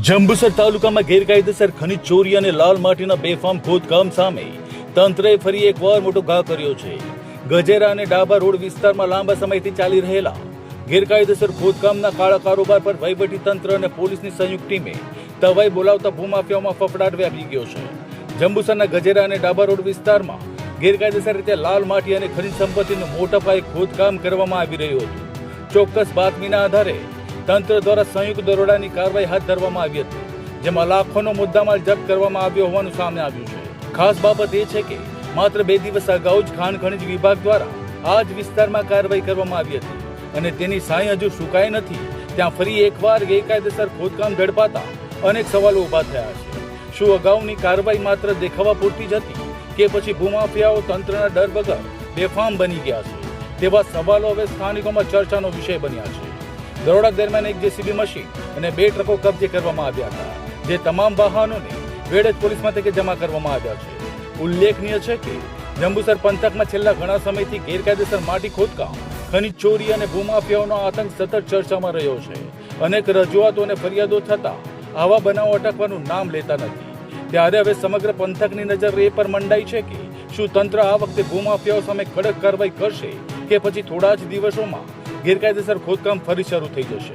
જંબુસર તાલુકામાં ગેરકાયદેસર ખનીજ ચોરી અને લાલ માટીના બેફામ ખોદકામ સામે તંત્રએ ફરી એકવાર મોટો ઘા કર્યો છે. ગજેરા અને ડાબા રોડ વિસ્તારમાં લાંબા સમયથી ચાલી રહેલા ગેરકાયદેસર ખોદકામના કાળા કારોબાર પર વહીવટી તંત્ર અને પોલીસની સંયુક્ત ટીમે તવાઈ બોલાવતા ભૂમાફિયાઓમાં ફફડાટ વ્યાપી ગયો છે. જંબુસરના ગજેરા અને ડાબા રોડ વિસ્તારમાં ગેરકાયદેસર રીતે લાલ માટી અને ખનીજ સંપત્તિનું મોટા પાયે ખોદકામ કરવામાં આવી રહ્યું હતું. ચોક્કસ બાતમીના આધારે તંત્ર દ્વારા સંયુક્ત દરોડાની કાર્યવાહી હાથ ધરવામાં આવી હતી, જેમાં લાખોનો મુદ્દામાલ જપ્ત કરવામાં આવ્યો હોવાનું સામે આવ્યું છે. ખાસ બાબત એ છે કે માત્ર 2 દિવસ અગાઉ જ ખાણ ખનીજ વિભાગ દ્વારા આ જ વિસ્તારમાં કાર્યવાહી કરવામાં આવી હતી અને તેની સાંઈ હજુ સુકાઈ નથી. ત્યાં ફરી એકવાર ગેરકાયદેસર ખોદકામ ઝડપાતા અનેક સવાલો ઊભા થયા છે. શું અગાઉની કાર્યવાહી માત્ર દેખાવા પૂરતી જ હતી કે પછી ભૂમાફિયાઓ તંત્રના ડર વગર બેફામ બની ગયા છે? તેવા સવાલો હવે સ્થાનિકોમાં ચર્ચાનો વિષય બન્યા છે. દરોડા દરમિયાન એક જેસીબી મશીન અને 2 ટ્રકો કબજે કરવામાં આવ્યા હતા, જે તમામ વાહનોને વેડજ પોલીસ મથકે જમા કરવામાં આવ્યા છે. ઉલ્લેખનીય છે કે જંબુસર પંથકમાં છેલ્લા ઘણા સમયથી ગેરકાયદેસર માટી ખોદકામ, ખનીજ ચોરી અને ભૂમાફિયાઓનો આતંક સતત ચર્ચામાં રહ્યો છે. અનેક રજૂઆતો અને ફરિયાદો થતા આવા બનાવો અટકવાનું નામ લેતા નથી. ત્યારે હવે સમગ્ર પંથકની નજર એ પર મંડાઈ છે કે શું તંત્ર આ વખતે ભૂમાફિયાઓ સામે કડક કાર્યવાહી કરશે કે પછી થોડા જ દિવસોમાં ગેરકાયદેસર ખોદકામ ફરી શરૂ થઈ જશે.